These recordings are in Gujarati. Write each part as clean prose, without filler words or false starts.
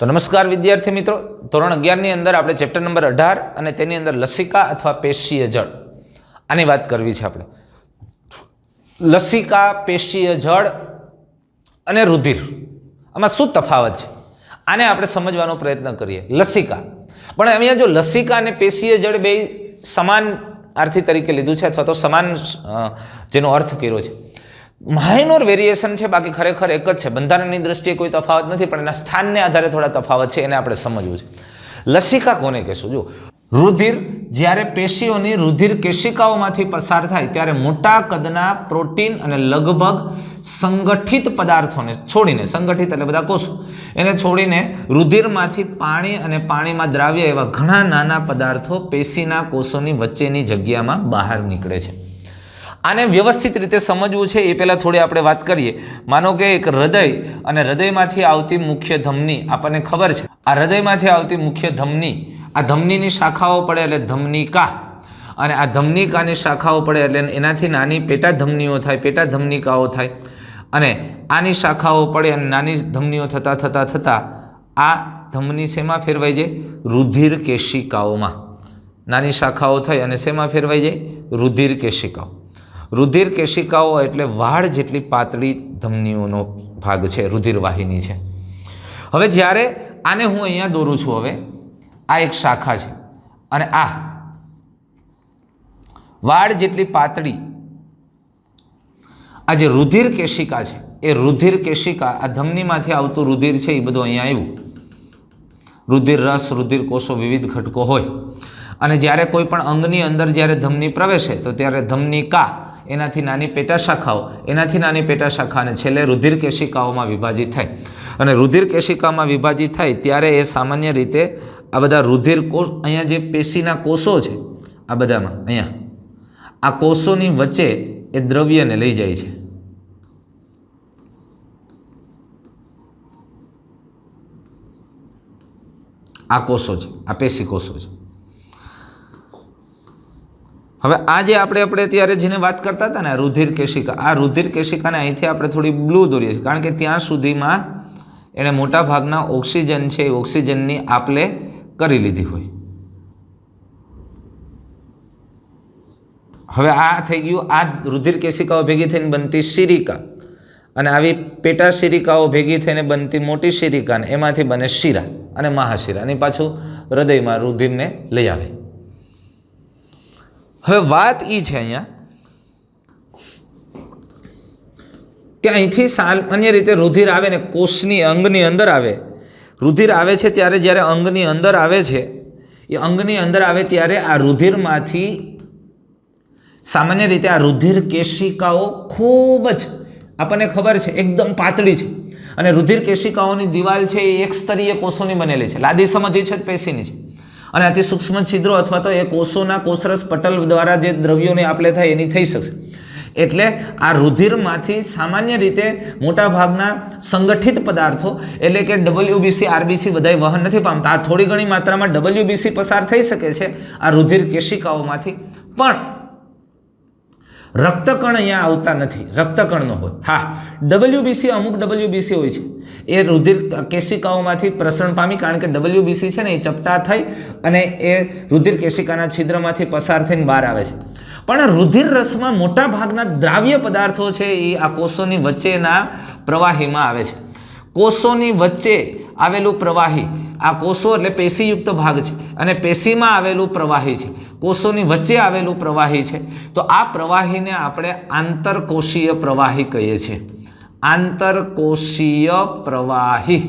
तो नमस्कार विद्यार्थी मित्रों, धोरण 11 अंदर आपणे चेप्टर नंबर 18 અને તેની અંદર લસિકા અથવા પેશીય જળ આની વાત કરવી છે। આપણે લસિકા, પેશીય જળ અને રુધિર આમાં શું તફાવત છે આને આપણે સમજવાનો પ્રયત્ન કરીએ। લસિકા પણ અહીંયા જો લસિકા અને પેશીય જળ બે સમાન અર્થી તરીકે લીધું છે અથવા તો સમાન જેનો અર્થ કર્યો છે। માઇનોર વેરિએશન છે, બાકી ખરેખર એક જ છે। બંધારણની દ્રષ્ટિએ કોઈ તફાવત નથી, પણ એના સ્થાનને આધારે થોડા તફાવત છે, એને આપણે સમજવું છે। લસિકા કોને કહેશું? જો રુધિર જ્યારે પેશીઓની રુધિર કેશિકાઓમાંથી પસાર થાય ત્યારે મોટા કદના પ્રોટીન અને લગભગ સંગઠિત પદાર્થોને છોડીને, સંગઠિત એટલે બધા કોષો, એને છોડીને રુધિરમાંથી પાણી અને પાણીમાં દ્રાવ્ય એવા ઘણા નાના પદાર્થો પેશીના કોષોની વચ્ચેની જગ્યામાં બહાર નીકળે છે। આને વ્યવસ્થિત રીતે સમજવું છે એ પહેલાં થોડી આપણે વાત કરીએ। માનો કે એક હૃદય અને હૃદયમાંથી આવતી મુખ્ય ધમની આપણને ખબર છે। આ હૃદયમાંથી આવતી મુખ્ય ધમની, આ ધમનીની શાખાઓ પડે એટલે ધમનિકા, અને આ ધમનિકાની શાખાઓ પડે એટલે એનાથી નાની પેટા ધમનીઓ થાય, પેટા ધમનિકાઓ થાય, અને આની શાખાઓ પડે અને નાની ધમનીઓ થતાં થતાં થતાં આ ધમની શેમાં ફેરવાઈ જાય? રુધિર કેશિકાઓમાં। નાની શાખાઓ થઈ અને શેમાં ફેરવાઈ જાય? રુધિર કેશિકાઓ। રુધિર કેશિકાઓ એટલે વાળ જેટલી પાતળી ધમનીઓનો ભાગ છે, રુધિર વાહિની છે। હવે જ્યારે આને હું અહીંયા દોરું છું, હવે આ એક શાખા છે અને આ વાળ જેટલી પાતળી આ જે રુધિર કેશિકા છે, એ રુધિર કેશિકા આ ધમનીમાંથી આવતું રુધિર છે એ બધું અહીંયા આવ્યું। રુધિર રસ, રુધિર કોષો, વિવિધ ઘટકો હોય, અને જ્યારે કોઈ પણ અંગની અંદર જ્યારે ધમની પ્રવેશે તો ત્યારે ધમનિકા, એનાથી નાની પેટા શાખાઓ, એનાથી નાની પેટા શાખા, અને છેલ્લે રુધિર કેશિકાઓમાં વિભાજિત થાય। અને રુધિર કેશિકામાં વિભાજિત થાય ત્યારે એ સામાન્ય રીતે આ બધા રુધિર કોષ, અહીંયા જે પેશીના કોષો છે આ બધામાં, અહીંયા આ કોષોની વચ્ચે એ દ્રવ્યને લઈ જાય છે। આ કોષો છે, આ પેશી કોષો છે। હવે આ જે આપણે ત્યારે જેને વાત કરતા હતા ને રુધિર કેશિકા, આ રુધિર કેશિકાને અહીંથી આપણે થોડી બ્લુ દોરીએ છીએ, કારણ કે ત્યાં સુધીમાં એણે મોટા ભાગના ઓક્સિજન છે એ ઓક્સિજનની આપલે કરી લીધી હોય। હવે આ થઈ ગયું, આ રુધિર કેશિકાઓ ભેગી થઈને બનતી શિરિકા, અને આવી પેટા શિરિકાઓ ભેગી થઈને બનતી મોટી શિરિકા, ને એમાંથી બને શિરા અને મહાશિરા, અને પાછું હૃદયમાં રુધિરને લઈ આવે। હવે વાત એ છે અહીંયા કે અહીંથી સામાન્ય રીતે રુધિર આવે ને કોષની અંગની અંદર આવે, રુધિર આવે છે ત્યારે જ્યારે અંગની અંદર આવે છે, એ અંગની અંદર આવે ત્યારે આ રુધિરમાંથી સામાન્ય રીતે આ રુધિર કેશિકાઓ ખૂબ જ આપણને ખબર છે એકદમ પાતળી છે, અને રુધિર કેશિકાઓની દિવાલ છે એ એક સ્તરીય કોષોની બનેલી છે, લાદી સમધી છે, પેશીની છે, અને અતિ સૂક્ષ્મ છિદ્રો અથવા તો એ કોષોના કોષરસ પટલ દ્વારા જે દ્રવ્યોને આપલે થાય એની થઈ શકશે। એટલે આ રુધિરમાંથી સામાન્ય રીતે મોટા ભાગના સંગઠિત પદાર્થો એટલે કે WBC, RBC બધાય વહન નથી પામતા। આ થોડી ઘણી માત્રામાં WBC પસાર થઈ શકે છે આ રુધિર કેશિકાઓમાંથી, પણ રક્તકણ અહીંયા આવતા નથી, રક્તકણ ન હોય। હા, WBC, અમુક WBC હોય છે એ રુધિર કેશિકાઓમાંથી પ્રસરણ પામી, કારણ કે WBC છે ને એ ચપટા થઈ અને એ રુધિર કેશિકાના છિદ્રમાંથી પસાર થઈને બહાર આવે છે। પણ રુધિર રસમાં મોટા ભાગના દ્રાવ્ય પદાર્થો છે એ આ કોષોની વચ્ચેના પ્રવાહીમાં આવે છે। કોષોની વચ્ચે આવેલું પ્રવાહી, આ કોષો એટલે પેશીયુક્ત ભાગ છે, અને પેશીમાં આવેલું પ્રવાહી છે, કોષોની વચ્ચે આવેલું પ્રવાહી છે, તો આ પ્રવાહીને આપણે આંતરકોષીય પ્રવાહી કહીએ છીએ। આંતરકોષીય પ્રવાહી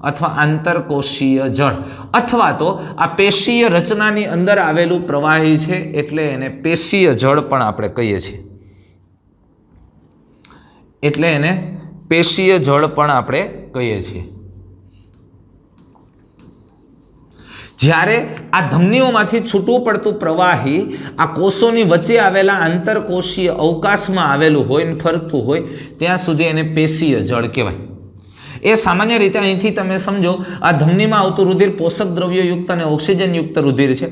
અથવા આંતરકોષીય જળ, અથવા તો આ પેશીય રચનાની અંદર આવેલું પ્રવાહી છે એટલે એને પેશીય જળ પણ આપણે કહીએ છીએ। એટલે એને પેશીય જળ પણ આપણે કહીએ છીએ। જ્યારે આ ધમનીઓમાંથી છૂટું પડતું પ્રવાહી આ કોષોની વચ્ચે આવેલા આંતરકોષીય અવકાશમાં આવેલું હોય ને ફરતું હોય ત્યાં સુધી એને પેશીય જળ કહેવાય। એ સામાન્ય રીતે અહીંથી તમે સમજો, આ ધમનીમાં આવતું રુધિર પોષક દ્રવ્યોયુક્ત અને ઓક્સિજનયુક્ત રુધિર છે,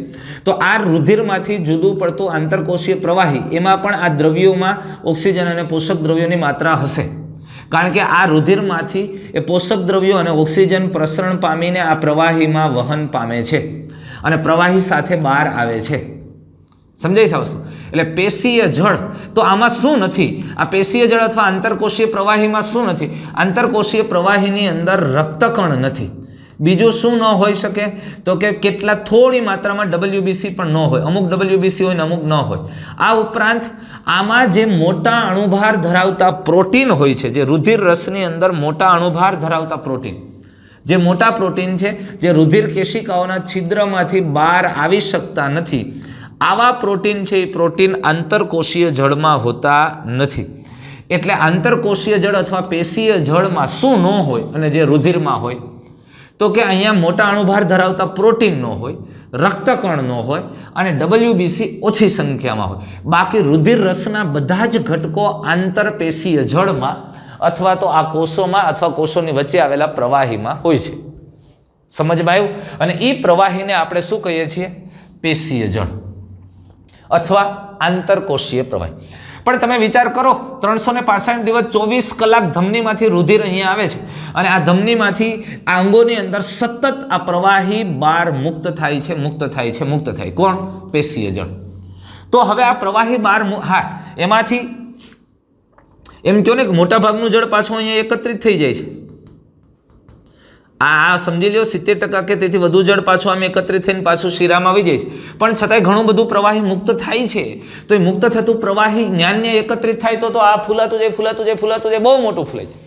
તો આ રુધિરમાંથી જુદું પડતું આંતરકોષીય પ્રવાહી, એમાં પણ આ દ્રવ્યોમાં ઓક્સિજન અને પોષક દ્રવ્યોની માત્રા હશે। કારણ કે આ રુધિરમાંથી એ પોષક દ્રવ્યો અને ઓક્સિજન પ્રસરણ પામીને આ પ્રવાહીમાં વહન પામે છે અને પ્રવાહી સાથે બહાર આવે છે. સમજાય છે આ વસ્તુ? એટલે પેશીય જળ તો આમાં શું નથી? આ પેશીય જળ અથવા આંતરકોષીય પ્રવાહીમાં શું નથી? આંતરકોષીય પ્રવાહીની અંદર રક્તકણ નથી. બીજું શું ન હોઈ શકે? તો કે કેટલાક થોડી માત્રામાં WBC પણ ન હોય. અમુક WBC હોય ને અમુક ન હોય. આ ઉપરાંત આમાં જે મોટા અણુભાર ધરાવતા પ્રોટીન હોય છે, જે રુધિર રસની અંદર મોટા અણુભાર ધરાવતા પ્રોટીન, જે મોટા પ્રોટીન છે જે રુધિર કેશિકાઓના છિદ્રમાંથી બહાર આવી શકતા નથી, આવા પ્રોટીન છે એ પ્રોટીન આંતરકોષીય જળમાં હોતા નથી. એટલે આંતરકોષીય જળ અથવા પેશીય જળમાં શું ન હોય અને જે રુધિરમાં હોય? તો કે અહીંયા મોટા અણુભાર ધરાવતા પ્રોટીન ન હોય, રક્તકણ ન હોય અને WBC ઓછી સંખ્યામાં હોય. બાકી રુધિર રસના બધા જ ઘટકો આંતરપેશીય જળમાં અથવા તો આ કોષોમાં અથવા કોષોની વચ્ચે આવેલા પ્રવાહીમાં હોય છે. સમજમાં આવ્યું? અને એ પ્રવાહીને આપણે શું કહીએ છીએ? પેશીય જળ અથવા આંતરકોષીય પ્રવાહી. પણ તમે વિચાર કરો, 365 દિવસ 24 કલાક ધમનીમાંથી રુધિર અહીંયા આવે છે અને આ ધમનીમાંથી આ અંગોની અંદર સતત આ પ્રવાહી બહાર મુક્ત થાય છે, મુક્ત થાય છે, મુક્ત થાય. કોણ? પેશીય જળ. તો હવે આ પ્રવાહી બહાર, હા, એમાંથી એમ કહો ને કે મોટા ભાગનું જળ પાછું અહીંયા એકત્રિત થઈ જાય છે. આ સમજી લો 70% કે તેથી વધુ જળ પાછું આમ એકત્રિત થઈને પાછું શિરામાં આવી જાય છે. પણ છતાંય ઘણું બધું પ્રવાહી મુક્ત થાય છે. તો એ મુક્ત થતું પ્રવાહી જ્ઞાનને એકત્રિત થાય તો આ ફૂલાતું જાય, ફૂલાતું જાય, ફૂલાતું જાય, બહુ મોટું ફૂલાઈ જાય.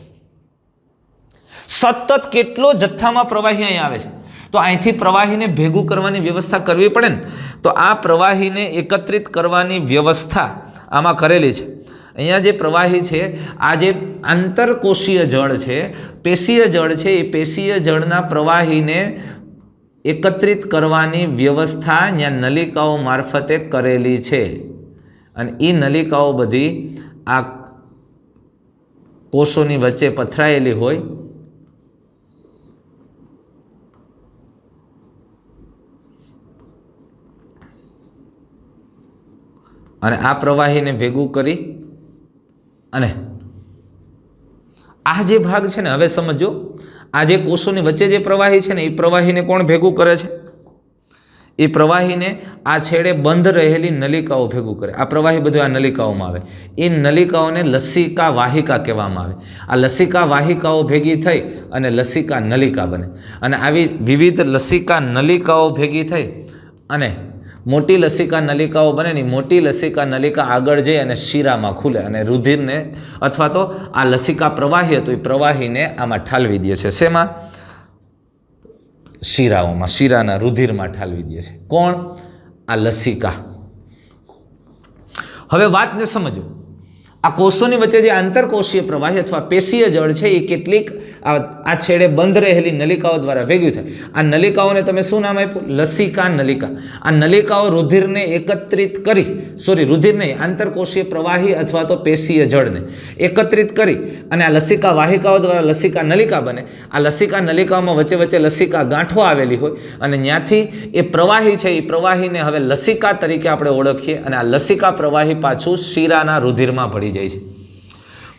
સતત કેટલો જથ્થામાં પ્રવાહી અહીંયા આવે છે. તો અહીંથી પ્રવાહીને ભેગું કરવાની વ્યવસ્થા કરવી પડે ને. તો આ પ્રવાહીને એકત્રિત કરવાની વ્યવસ્થા આમાં કરેલી છે. અહીંયા જે પ્રવાહી છે, આ જે આંતરકોષીય જળ છે, પેશીય જળ છે, એ પેશીય જળના પ્રવાહીને એકત્રિત કરવાની વ્યવસ્થા અહીંયા નલિકાઓ મારફતે કરેલી છે. અને એ નલિકાઓ બધી આ કોષોની વચ્ચે પથરાયેલી હોય. અને આ પ્રવાહીને ભેગું કરી અને આ જે ભાગ છે ને, હવે સમજો, આ જે કોષોની વચ્ચે જે પ્રવાહી છે ને, એ પ્રવાહીને કોણ ભેગું કરે છે? એ પ્રવાહીને આ છેડે બંધ રહેલી નલિકાઓ ભેગું કરે. આ પ્રવાહી બધું આ નલિકાઓમાં આવે. એ નલિકાઓને લસિકા વાહિકા કહેવામાં આવે. આ લસિકા વાહિકાઓ ભેગી થઈ અને લસિકા નલિકા બને. અને આવી વિવિધ લસિકા નલિકાઓ ભેગી થઈ અને મોટી લસિકા નલિકાઓ બને ને. મોટી લસિકા નલિકા આગળ જઈ અને શિરામાં ખુલે અને રુધિરને અથવા તો આ લસિકા પ્રવાહી હતું એ પ્રવાહીને આમાં ઠાલવી દે છે. શેમાં? શિરાઓમાં, શિરાના રુધિરમાં ઠાલવી દે છે. કોણ? આ લસિકા. હવે વાતને સમજો. આ કોષોની વચ્ચે જે આંતરકોષીય પ્રવાહી અથવા પેશીય જળ છે એ કેટલીક આ છેડે બંધ રહેલી નલિકાઓ દ્વારા ભેગું થાય. આ નલિકાઓને તમે શું નામ આપ્યું? લસિકા નલિકા. આ નલિકાઓ રુધિરને એકત્રિત કરી, રુધિર નહીં, આંતરકોષીય પ્રવાહી અથવા તો પેશીય જળને એકત્રિત કરી અને આ લસિકા વાહિકાઓ દ્વારા લસિકા નલિકા બને. આ લસિકા નલિકાઓમાં વચ્ચે વચ્ચે લસિકા ગાંઠો આવેલી હોય અને ત્યાંથી એ પ્રવાહી છે, એ પ્રવાહીને હવે લસિકા તરીકે આપણે ઓળખીએ અને આ લસિકા પ્રવાહી પાછું શિરાના રુધિરમાં ભળી જાય છે.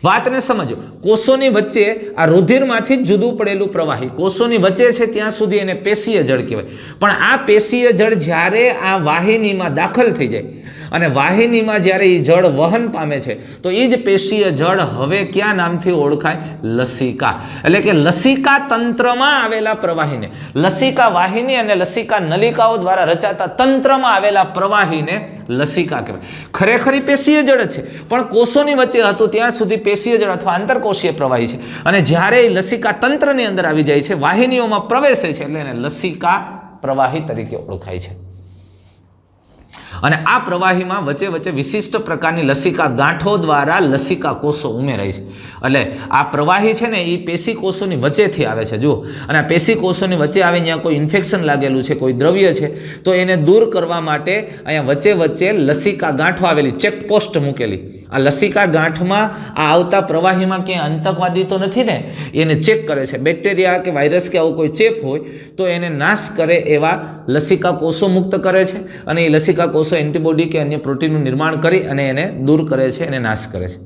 વાતને સમજો. કોષોની વચ્ચે આ રુધિરમાંથી જ જુદું પડેલું પ્રવાહી કોષોની વચ્ચે છે ત્યાં સુધી એને પેશીય જળ કહેવાય. પણ આ પેશીય જળ જ્યારે આ વાહિનીમાં દાખલ થઈ જાય અને વાહિનીમાં જ્યારે એ જળ વહન પામે છે તો એ જ પેશીય જળ હવે કયા નામથી ઓળખાય? લસિકા. એટલે કે લસિકા તંત્રમાં આવેલા પ્રવાહીને, લસિકા વાહિની અને લસિકા નલિકાઓ દ્વારા રચાતા તંત્રમાં આવેલા પ્રવાહીને લસિકા કહેવાય. ખરેખર પેશીય જળ જ છે પણ કોષોની વચ્ચે હતું ત્યાં સુધી પેશીય જળ અથવા આંતરકોષીય પ્રવાહી છે. અને જ્યારે એ લસિકા તંત્રની અંદર આવી જાય છે, વાહિનીઓમાં પ્રવેશે છે, એટલે એને લસિકા પ્રવાહી તરીકે ઓળખાય છે. અને આ પ્રવાહીમાં વચ્ચે વચ્ચે વિશિષ્ટ પ્રકારની લસિકા ગાંઠો દ્વારા લસિકા કોષો ઉમેરાય છે. એટલે આ પ્રવાહી છે ને એ પેશી કોષોની વચ્ચેથી આવે છે. જુઓ, અને આ પેશી કોષોની વચ્ચે આવે, ત્યાં કોઈ ઇન્ફેક્શન લાગેલું છે, કોઈ દ્રવ્ય છે, તો એને દૂર કરવા માટે અહીંયા વચ્ચે વચ્ચે લસિકા ગાંઠો આવેલી, ચેકપોસ્ટ મૂકેલી. આ લસિકા ગાંઠમાં આ આવતા પ્રવાહીમાં ક્યાંય આતંકવાદી તો નથી ને, એને ચેક કરે છે. બેક્ટેરિયા કે વાયરસ કે આવો કોઈ ચેપ હોય તો એને નાશ કરે એવા લસિકા કોષો મુક્ત કરે છે. અને એ લસિકા કોષો એન્ટીબોડી કે અન્ય પ્રોટીનનું નિર્માણ કરી અને એને દૂર કરે છે, એને નાશ કરે છે.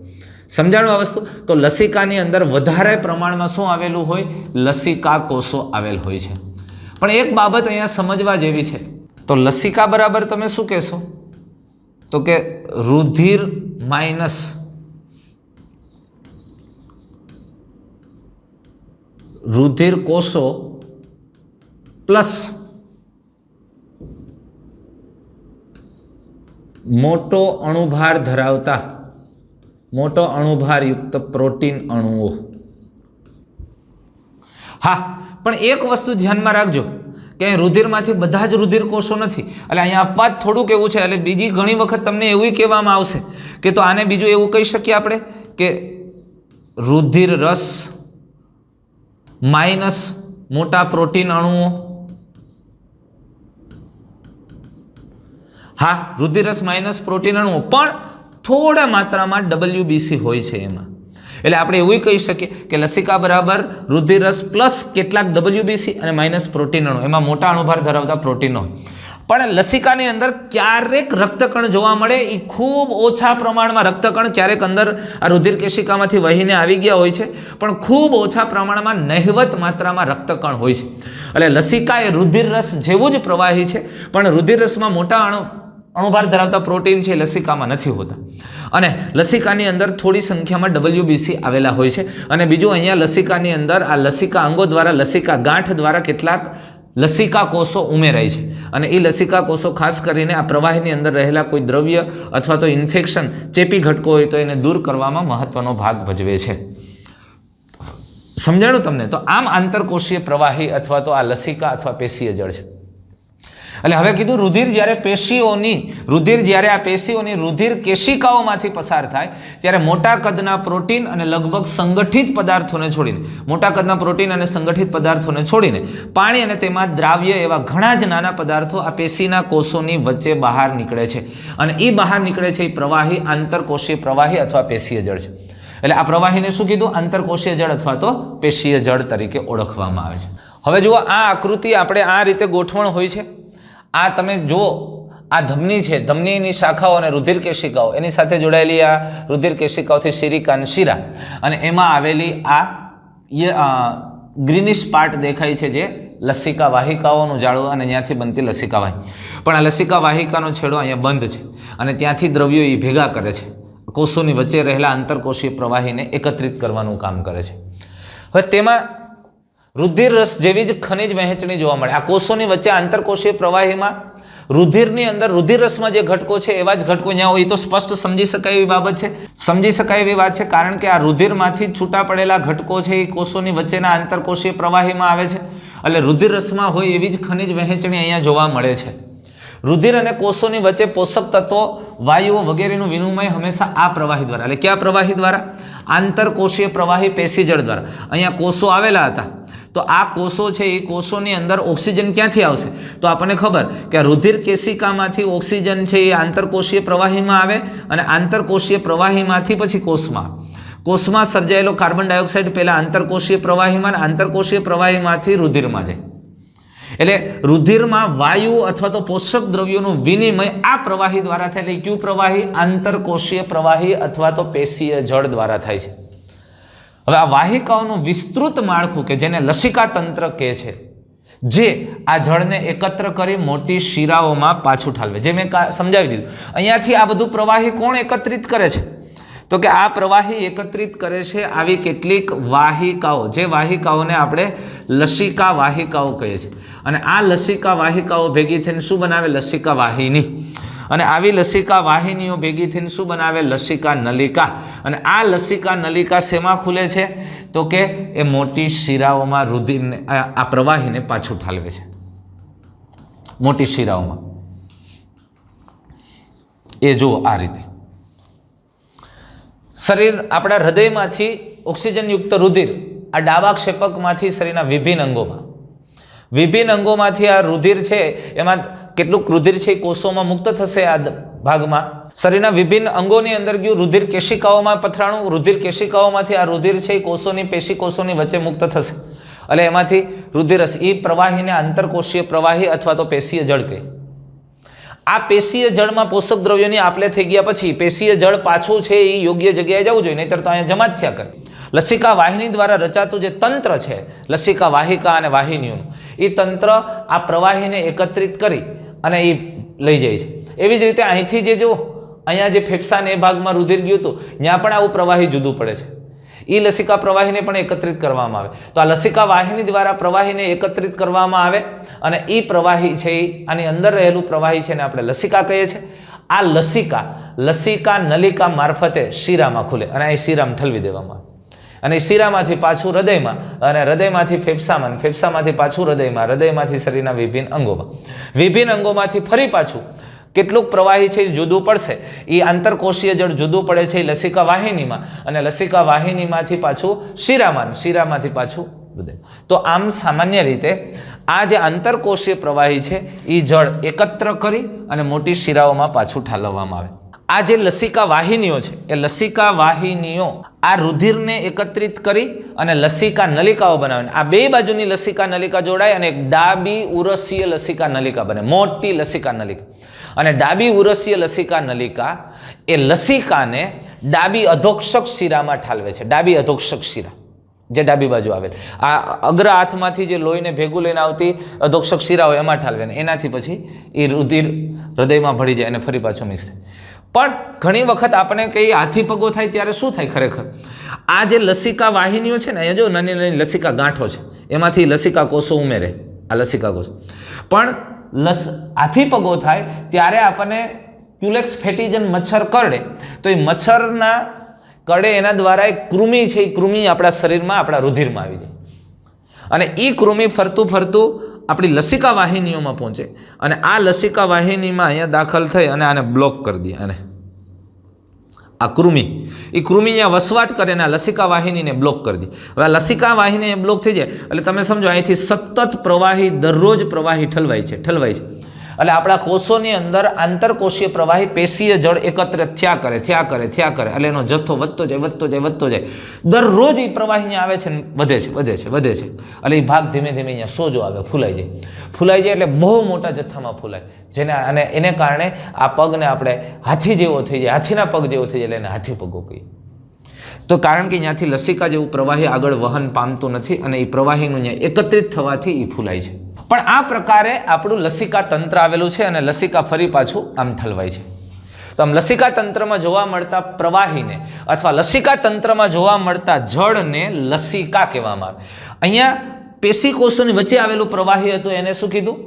સમજાણું આ વસ્તુ? તો લસિકાની અંદર વધારે પ્રમાણમાં શું આવેલું હોય? લસિકા કોષો આવેલ હોય છે. પણ એક બાબત અહીંયા સમજવા જેવી છે. તો લસિકા બરાબર તમે શું કહેશો? તો કે રુધિર માઇનસ રુધિર કોષો પ્લસ મોટો અણુભાર ધરાવતા મોટો અણુભારયુક્ત પ્રોટીન અણુઓ. હા, પણ એક વસ્તુ ધ્યાનમાં રાખજો કે રુધિરમાંથી બધા જ રુધિર કોષો નથી. એટલે અહીંયા અપવાદ થોડુંક એવું છે. એટલે બીજી ઘણી વખત તમને એવું કહેવામાં આવશે કે તો આને બીજું એવું કહી શકીએ આપણે કે રુધિર રસ માઇનસ મોટા પ્રોટીન અણુઓ. હા, રુધિર રસ માઇનસ પ્રોટીન અણુઓ, પણ થોડા માત્રામાં WBC હોય છે એમાં. એટલે આપણે એવું કહી શકીએ કે લસિકા બરાબર રુધિર રસ પ્લસ કેટલાક WBC અને માઇનસ પ્રોટીન અણુ, એમાં મોટા અણુભાર ધરાવતા પ્રોટીન હોય. પણ લસિકાની અંદર ક્યારેક રક્તકણ જોવા મળે, એ ખૂબ ઓછા પ્રમાણમાં રક્તકણ ક્યારેક અંદર આ રુધિર કેશિકામાંથી વહીને આવી ગયા હોય છે, પણ ખૂબ ઓછા પ્રમાણમાં નહિવત માત્રામાં રક્તકણ હોય છે. એટલે લસિકા એ રુધિર રસ જેવું જ પ્રવાહી છે, પણ રુધિર રસમાં મોટા અણુભાર ધરાવતા પ્રોટીન છે લસિકામાં નથી હોતા. અને લસિકાની અંદર થોડી સંખ્યામાં WBC આવેલા હોય છે. અને બીજું અહીંયા લસિકાની અંદર આ લસિકા અંગો દ્વારા, લસિકા ગાંઠ દ્વારા કેટલાક લસિકા કોષો ઉમેરાય છે. અને એ લસિકા કોષો ખાસ કરીને આ પ્રવાહીની અંદર રહેલા કોઈ દ્રવ્ય અથવા તો ઇન્ફેક્શન, ચેપી ઘટકો હોય તો એને દૂર કરવામાં મહત્વનો ભાગ ભજવે છે. સમજાણું તમને? તો આમ આંતરકોષીય પ્રવાહી અથવા તો આ લસિકા અથવા પેશીય જળ છે. એટલે હવે કીધું રુધિર જ્યારે આ પેશીઓની રુધિર કેશિકાઓમાંથી પસાર થાય ત્યારે મોટા કદના પ્રોટીન અને લગભગ સંગઠિત પદાર્થોને છોડીને પાણી અને તેમાં દ્રાવ્ય એવા ઘણા જ નાના પદાર્થો આ પેશીના કોષોની વચ્ચે બહાર નીકળે છે. અને એ બહાર નીકળે છે એ પ્રવાહી આંતરકોષીય પ્રવાહી અથવા પેશીય જળ છે. એટલે આ પ્રવાહીને શું કીધું? આંતરકોષીય જળ અથવા તો પેશીય જળ તરીકે ઓળખવામાં આવે છે. હવે જુઓ, આ આકૃતિ આપણે આ રીતે ગોઠવણ હોય છે. આ તમે જુઓ, આ ધમની છે, ધમનીની શાખાઓ અને રુધિર કેશિકાઓ, એની સાથે જોડાયેલી આ રુધિર કેશિકાઓથી શિરિકા અને શિરા, અને એમાં આવેલી આ ગ્રીનિશ પાર્ટ દેખાય છે જે લસિકા વાહિકાઓનું જાળું, અને ત્યાંથી બનતી લસિકા વાહિકા. પણ આ લસિકા વાહિકાનો છેડો અહીંયા બંધ છે અને ત્યાંથી દ્રવ્યો એ ભેગા કરે છે, કોષોની વચ્ચે રહેલા આંતરકોષીય પ્રવાહીને એકત્રિત કરવાનું કામ કરે છે. હવે તેમાં રુધિર રસ જેવી જ ખનિજ વહેંચણી જોવા મળે. આ કોષોની વચ્ચે આંતરકોષીય પ્રવાહીમાં રુધિરની અંદર રુધિર રસમાં જે ઘટકો છે એવા જ ઘટકો ત્યાં હોય તો સ્પષ્ટ સમજી શકાય એવી બાબત છે, સમજી શકાય એવી વાત છે. કારણ કે આ રુધિરમાંથી છૂટા પડેલા ઘટકો છે એ કોષોની વચ્ચેના આંતરકોષીય પ્રવાહીમાં આવે છે. એટલે રુધિર રસમાં હોય એવી જ ખનિજ વહેંચણી અહીંયા જોવા મળે છે. રુધિર અને કોષોની વચ્ચે પોષક તત્વો, વાયુઓ વગેરેનું વિનિમય હંમેશા આ પ્રવાહી દ્વારા, એટલે કયા પ્રવાહી દ્વારા? આંતરકોષીય પ્રવાહી પેશીજળ દ્વારા. અહીંયા કોષો આવેલા હતા, તો આ કોષો છે એ કોષોની અંદર ઓક્સિજન ક્યાંથી આવશે? તો આપણને ખબર કે આ રુધિર કેશિકામાંથી ઓક્સિજન છે એ આંતરકોષીય પ્રવાહીમાં આવે, અને આંતરકોષીય પ્રવાહીમાંથી પછી કોષમાં સર્જાયેલો કાર્બન ડાયોક્સાઇડ પહેલા આંતરકોષીય પ્રવાહીમાં, આંતરકોષીય પ્રવાહીમાંથી રુધિરમાં જાય. એટલે રુધિરમાં વાયુ અથવા તો પોષક દ્રવ્યોનું વિનિમય આ પ્રવાહી દ્વારા થાય. એટલે કયું પ્રવાહી? આંતરકોષીય પ્રવાહી અથવા તો પેશીય જળ દ્વારા થાય છે. હવે આ વાહિકાઓનું વિસ્તૃત માળખું કે જેને લસિકા તંત્ર કહે છે, જે આ જળને એકત્ર કરી મોટી શિરાઓમાં પાછું ઠાલવે. જે મેં સમજાવી દીધું. અહીંયાથી આ બધું પ્રવાહી કોણ એકત્રિત કરે છે? તો કે આ પ્રવાહી એકત્રિત કરે છે આવી કેટલીક વાહિકાઓ, જે વાહિકાઓને આપણે લસિકા વાહિકાઓ કહીએ છીએ. અને આ લસિકા વાહિકાઓ ભેગી થઈને શું બનાવે? લસિકા વાહિની. અને આવી લસિકા વાહિનીઓ ભેગી થઈને શું બનાવે? લસિકા નલિકા. અને આ લસિકા નલિકા શેમાં ખુલે છે? તો કે એ મોટી શિરાઓમાં રુધિરને, આ પ્રવાહીને પાછું ઠાલવે છે મોટી શિરાઓમાં. એ જુઓ આ રીતે શરીર, આપણા હૃદયમાંથી ઓક્સિજનયુક્ત રુધિર આ ડાબા ક્ષેપકમાંથી શરીરના વિભિન્ન અંગોમાંથી આ રુધિર છે, એમાં કેટલુંક રુધિર છે કોષોમાં મુક્ત થશે. આ ભાગમાં શરીરના વિભિન્ન અંગોની અંદર ગયું, રુધિર કેશિકાઓમાં પથરાણું, રુધિર કેશિકાઓમાંથી આ રુધિર છે કોષોની, પેશી કોષોની વચ્ચે મુક્ત થશે. એટલે એમાંથી રુધિર રસ, એ પ્રવાહીને આંતરકોષીય પ્રવાહી અથવા તો પેશીય જળ કહે. આ પેશીય જળમાં પોષક દ્રવ્યોની આપલે થઈ ગયા પછી પેશીય જળ પાછું છે એ યોગ્ય જગ્યાએ જવું જોઈએ, નહીંતર તો અહીંયા જમા જ થયા કરે. લસિકા વાહિની દ્વારા રચાતું જે તંત્ર છે લસિકા વાહિકા અને વાહિનીઓનું, એ તંત્ર આ પ્રવાહીને એકત્રિત કરી અને એ લઈ જાય છે. એવી જ રીતે અહીંથી જે જો અહીંયા જે ફેફસાને એ ભાગમાં રુધિર ગયું હતું ત્યાં પણ આવું પ્રવાહી જુદું પડે છે. એ લસિકા પ્રવાહીને પણ એકત્રિત કરવામાં આવે. તો આ લસિકા વાહિની દ્વારા પ્રવાહીને એકત્રિત કરવામાં આવે અને એ પ્રવાહી છે એ આની અંદર રહેલું પ્રવાહી છે ને આપણે લસિકા કહીએ છીએ. આ લસિકા નલિકા મારફતે શિરામાં ખુલે અને અહીં શિરામાં ઠલવી દેવામાં આવે અને શિરામાંથી પાછું હૃદયમાં અને હૃદયમાંથી ફેફસામાં, ફેફસામાંથી પાછું હૃદયમાં, હૃદયમાંથી શરીરના વિભિન્ન અંગોમાંથી ફરી પાછું કેટલુંક પ્રવાહી છે એ જુદું પડશે. એ આંતરકોષીય જળ જુદું પડે છે એ લસિકા વાહિનીમાં અને લસિકા વાહિનીમાંથી પાછું શિરામાંથી પાછું હૃદય. તો આમ સામાન્ય રીતે આ જે આંતરકોષીય પ્રવાહી છે એ જળ એકત્ર કરી અને મોટી શિરાઓમાં પાછું ઠાલવવામાં આવે. આ જે લસિકા વાહિનીઓ છે એ લસિકા વાહિનીઓ આ રુધિરને એકત્રિત કરી અને લસિકા નલિકાઓ બનાવે. આ બે બાજુની લસિકા નલિકા જોડાય અને એક ડાબી ઉરસીય લસિકા નલિકા બને, મોટી લસિકા નલિકા. અને ડાબી ઉરસીય લસિકા નલિકા એ લસિકાને ડાબી અધોક્ષક શિરામાં ઠાલવે છે. ડાબી અધોક્ષક શિરા જે ડાબી બાજુ આવેલ, આ અગ્ર હાથમાંથી જે લોહીને ભેગું લઈને આવતી અધોક્ષક શિરા હોય એમાં ઠાલવે ને એનાથી પછી એ રુધિર હૃદયમાં ભળી જાય અને ફરી પાછું મિક્સ થાય. પણ ઘણી વખત આપણે કઈ હાથી પગો થાય ત્યારે શું થાય ખરેખર, આ જે લસિકા વાહિનીઓ છે ને અહીંયા જો નાની નાની લસિકા ગાંઠો છે એમાંથી લસિકા કોષો ઉમેરે, આ લસિકા કોષો. પણ હાથી પગો થાય ત્યારે આપણને ક્યુલેક્સ ફેટીજન મચ્છર કરડે તો એ મચ્છરના કરડે એના દ્વારા એક કૃમિ છે એ કૃમિ આપણા શરીરમાં આપણા રુધિરમાં આવી જાય અને એ કૃમિ ફરતું આપણી લસિકા વાહિનીઓમાં પહોંચે અને આ લસિકા વાહિનીમાં અહીંયા દાખલ થઈ અને આને બ્લોક કરી દે. અને આ કૃમિ અહીંયા વસવાટ કરે અને આ લસિકા વાહિનીને બ્લોક કરી દે. હવે આ લસિકા વાહિની બ્લોક થઈ જાય એટલે તમે સમજો અહીંથી સતત પ્રવાહી દરરોજ પ્રવાહી ઠલવાય છે. એટલે આપણા કોષોની અંદર આંતરકોષીય પ્રવાહી પેશીય જળ એકત્ર થયા કરે એટલે એનો જથ્થો વધતો જાય. દરરોજ એ પ્રવાહી અહીંયા આવે છે ને વધે છે એટલે એ ભાગ ધીમે ધીમે અહીંયા સોજો આવે, ફૂલાઈ જાય એટલે બહુ મોટા જથ્થામાં ફૂલાય, જેને અને એને કારણે આ પગને આપણે હાથી જેવો થઈ જાય, હાથીના પગ જેવો થઈ જાય એટલે એને હાથી પગો કહીએ. તો કારણ કે ત્યાંથી લસિકા જેવું પ્રવાહી આગળ વહન પામતું નથી અને એ પ્રવાહીનું અહીંયા એકત્રિત થવાથી એ ફૂલાય છે. પણ આ પ્રકારે આપણું લસિકા તંત્ર આવેલું છે અને લસિકા ફરી પાછું આમ ઠલવાય છે. તો આમ લસિકા તંત્રમાં જોવા મળતા પ્રવાહીને અથવા લસિકા તંત્રમાં જોવા મળતા જળને લસિકા કહેવામાં આવે. અહીંયા પેશી કોષોની વચ્ચે આવેલું પ્રવાહી હતું એને શું કીધું?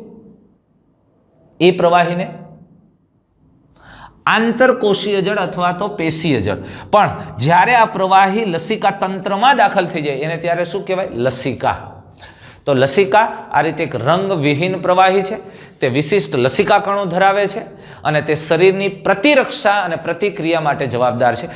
એ પ્રવાહીને આંતરકોષીય જળ અથવા તો પેશીય જળ. પણ જ્યારે આ પ્રવાહી લસિકા તંત્રમાં દાખલ થઈ જાય એને ત્યારે શું કહેવાય? લસિકા. તો લસિકા આ રીતે એક રંગવિહીન પ્રવાહી છે. તે વિશિષ્ટ લસિકા કણો ધરાવે છે અને તે શરીરની પ્રતિરક્ષા અને પ્રતિક્રિયા માટે જવાબદાર છે.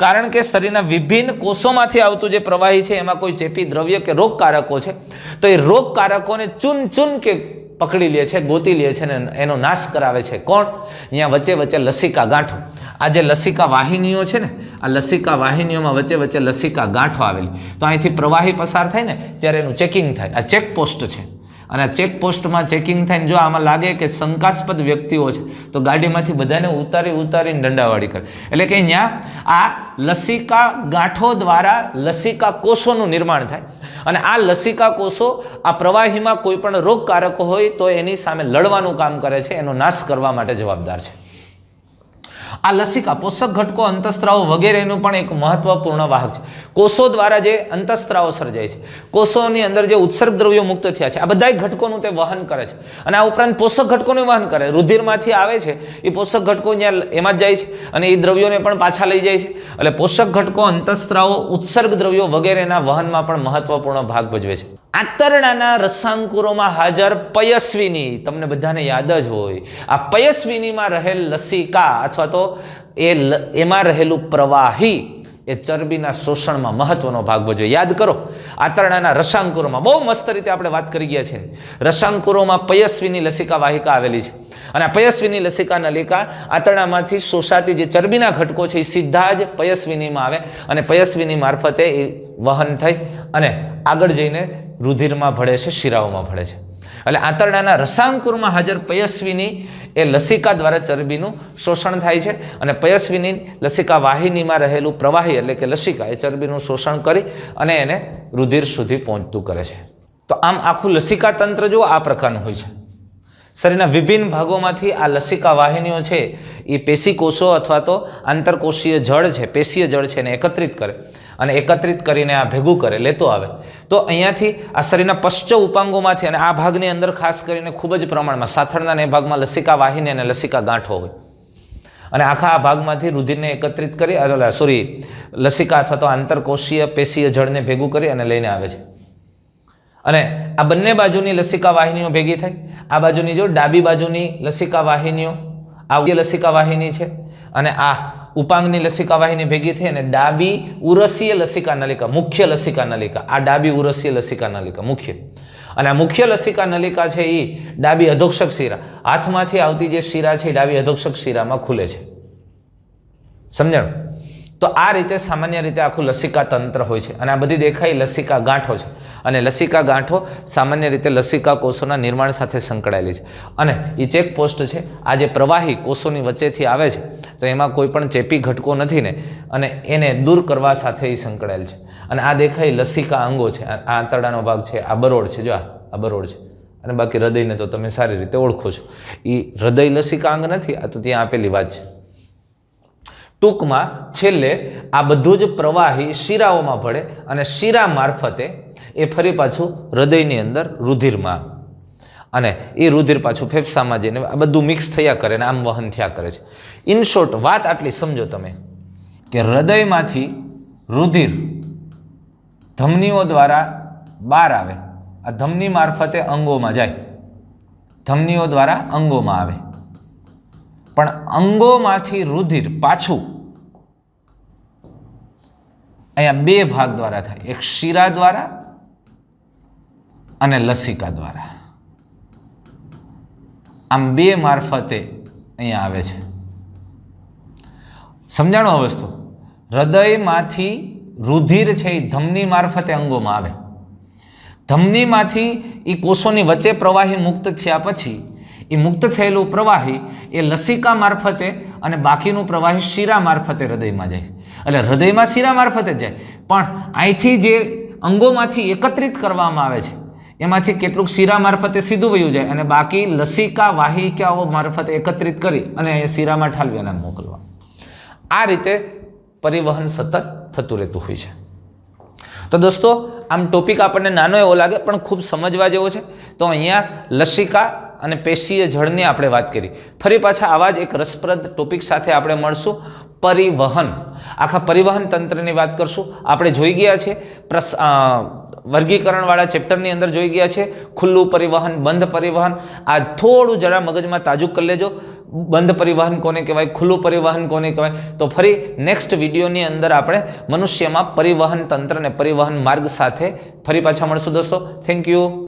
કારણ કે શરીરના વિભિન્ન કોષોમાંથી આવતું જે પ્રવાહી છે એમાં કોઈ ચેપી દ્રવ્ય કે રોગકારકો છે તો એ રોગકારકોને ચૂન કે પકડી લે છે, ગોતી લે છે ને એનો નાશ કરાવે છે. કોણ? અહીંયા વચ્ચે લસિકા ગાંઠો. આ જે લસિકા વાહિનીઓ છે ને આ લસિકા વાહિનીઓમાં વચ્ચે લસિકા ગાંઠો આવેલી. તો અહીંથી પ્રવાહી પસાર થાય ને ત્યારે એનું ચેકિંગ થાય. આ ચેકપોસ્ટ છે અને આ ચેકપોસ્ટમાં ચેકિંગ થાય જો આમાં લાગે કે શંકાસ્પદ વ્યક્તિઓ છે તો ગાડીમાંથી બધાને ઉતારીને દંડાવાળી કરે. એટલે કે અહીંયા આ લસિકા ગાંઠો દ્વારા લસિકા કોષોનું નિર્માણ થાય અને આ લસિકા કોષો આ પ્રવાહીમાં કોઈ પણ રોગકારકો હોય તો એની સામે લડવાનું કામ કરે છે, એનો નાશ કરવા માટે જવાબદાર છે. આ લસિકા પોષક ઘટકો, અંતઃસ્ત્રાવો વગેરેનું પણ એક મહત્વપૂર્ણ વાહક છે. કોષો દ્વારા જે અંતઃસ્ત્રાવો સર્જાય છે, કોષોની અંદર જે ઉત્સર્ગ દ્રવ્યો મુક્ત થયા છે, આ બધા ઘટકોનું તે વહન કરે છે અને આ ઉપરાંત પોષક ઘટકોનું વહન કરે. રુધિરમાંથી આવે છે એ પોષક ઘટકો એમાં જ જાય છે અને એ દ્રવ્યોને પણ પાછા લઈ જાય છે. એટલે પોષક ઘટકો, અંતઃસ્ત્રાવો, ઉત્સર્ગ દ્રવ્યો વગેરેના વહનમાં પણ મહત્વપૂર્ણ ભાગ ભજવે છે. આંતરડાના રસાંકુરોમાં હાજર પયસ્વિની, તમને બધાને યાદ જ હોય, આ પયસ્વિનીમાં રહેલ લસિકા અથવા તો એમાં રહેલું પ્રવાહી એ ચરબીના શોષણમાં મહત્વનો ભાગ ભજવે. યાદ કરો, આંતરડાના રસાંકુરોમાં બહુ મસ્ત રીતે આપણે વાત કરી ગયા છે. રસાંકુરોમાં પયસ્વિની લસિકા વાહિકા આવેલી છે અને આ પયસ્વિની લસિકા નલિકા આંતરડામાંથી શોષાતી જે ચરબીના ઘટકો છે એ સીધા જ પયસ્વિનીમાં આવે અને પયસ્વિની મારફતે એ વહન થઈ અને આગળ જઈને રુધિરમાં ભળે છે, શિરાઓમાં ભળે છે. એટલે આંતરડાના રસાંકુરમાં હાજર પયસ્વીની એ લસિકા દ્વારા ચરબીનું શોષણ થાય છે અને પયસ્વીની લસિકા વાહિનીમાં રહેલું પ્રવાહી એટલે કે લસિકા એ ચરબીનું શોષણ કરી અને એને રુધિર સુધી પહોંચતું કરે છે. તો આમ આખું લસિકા તંત્ર જો આ પ્રકારનું હોય છે. શરીરના વિભિન્ન ભાગોમાંથી આ લસિકા વાહિનીઓ છે એ પેશીકોષો અથવા તો આંતરકોષીય જળ છે, પેશીય જળ છે એને એકત્રિત કરે અને એકત્રિત કરીને આ ભેગું કરે, લેતો આવે. તો અહીંયાથી આ શરીરના પશ્ચ ઉપાંગોમાંથી અને આ ભાગની અંદર ખાસ કરીને ખૂબ જ પ્રમાણમાં સાથળના એ ભાગમાં લસિકા વાહિની અને લસિકા ગાંઠો હોય અને આખા આ ભાગમાંથી રુધિરને એકત્રિત કરી લસિકા અથવા તો આંતરકોષીય પેશીય જળને ભેગું કરી અને લઈને આવે છે. અને આ બંને બાજુની લસિકા વાહિનીઓ ભેગી થાય. આ બાજુની જો ડાબી બાજુની લસિકા વાહિનીઓ આ લસિકા વાહિની છે અને આ ઉપાંગની લસિકા વાહિની ભેગી થઈ અને ડાબી ઉરસીય લસિકા નલિકા, મુખ્ય લસિકા નલિકા, આ ડાબી ઉરસીય લસિકા નલિકા મુખ્ય. અને આ મુખ્ય લસિકા નલિકા છે એ ડાબી અધોક્ષક શિરા, હાથમાંથી આવતી જે શિરા છે એ ડાબી અધોક્ષક શિરામાં ખુલે છે. સમજણ? તો આ રીતે સામાન્ય રીતે આખું લસિકા તંત્ર હોય છે અને આ બધી દેખાઈ લસિકા ગાંઠો છે અને લસિકા ગાંઠો સામાન્ય રીતે લસિકા કોષોના નિર્માણ સાથે સંકળાયેલી છે અને એ ચેક પોસ્ટ છે. આ જે પ્રવાહી કોષોની વચ્ચેથી આવે છે તો એમાં કોઈ પણ ચેપી ઘટકો નથી ને અને એને દૂર કરવા સાથે એ સંકળાયેલ છે. અને આ દેખાઈ લસિકા અંગો છે. આ આંતરડાનો ભાગ છે, આ બરોડ છે, જો આ બરોડ છે અને બાકી હૃદયને તો તમે સારી રીતે ઓળખો છો. એ હૃદય લસિકા અંગ નથી, આ તો ત્યાં આપેલી વાત છે. ટૂંકમાં છેલ્લે આ બધું જ પ્રવાહી શિરાઓમાં પડે અને શિરા મારફતે એ ફરી પાછું હૃદયની અંદર રુધિરમાં અને એ રુધિર પાછું ફેફસામાં જઈને આ બધું મિક્સ થયા કરે અને આમ વહન થયા કરે છે. ઇન શોર્ટ વાત આટલી સમજો તમે કે હૃદયમાંથી રુધિર ધમનીઓ દ્વારા બહાર આવે, આ ધમની મારફતે અંગોમાં જાય, ધમનીઓ દ્વારા અંગોમાં આવે, પણ અંગોમાંથી રુધિર પાછું અહીંયા બે ભાગ દ્વારા થાય, એક શિરા દ્વારા અને લસિકા દ્વારા. આમ બે મારફતે અહીંયા આવે છે. સમજાણો આ વસ્તુ? હૃદયમાંથી રુધિર છે એ ધમની મારફતે અંગોમાં આવે, ધમનીમાંથી એ કોષોની વચ્ચે પ્રવાહી મુક્ત થયા પછી એ મુક્ત થયેલું પ્રવાહી એ લસિકા મારફતે અને બાકીનું પ્રવાહી શિરા મારફતે હૃદયમાં જાય. એટલે હૃદયમાં શિરા મારફતે જાય, પણ અહીંથી જે અંગોમાંથી એકત્રિત કરવામાં આવે છે એમાંથી કેટલુંક શિરા મારફતે સીધું વયું જાય અને બાકી લસિકા વાહિકાઓ મારફતે એકત્રિત કરી અને શિરામાં ઠાલવી અને મોકલવા. આ રીતે પરિવહન સતત થતું રહેતું હોય છે. તો દોસ્તો આમ ટોપિક આપણને નાનો એવો લાગે પણ ખૂબ સમજવા જેવો છે. તો અહીંયા લસિકા અને પેશીય જળની આપણે વાત કરી. ફરી પાછા આવા જ એક રસપ્રદ ટોપિક સાથે આપણે મળશું. પરિવહન, આખા પરિવહન તંત્રની વાત કરશું. આપણે જોઈ ગયા છે વર્ગીકરણવાળા ચેપ્ટરની અંદર જોઈ ગયા છે ખુલ્લું પરિવહન, બંધ પરિવહન. આ થોડું જરા મગજમાં તાજું કરી લેજો. બંધ પરિવહન કોને કહેવાય, ખુલ્લું પરિવહન કોને કહેવાય. તો ફરી નેક્સ્ટ વિડીયોની અંદર આપણે મનુષ્યમાં પરિવહન તંત્ર અને પરિવહન માર્ગ સાથે ફરી પાછા મળશું દોસ્તો. Thank you.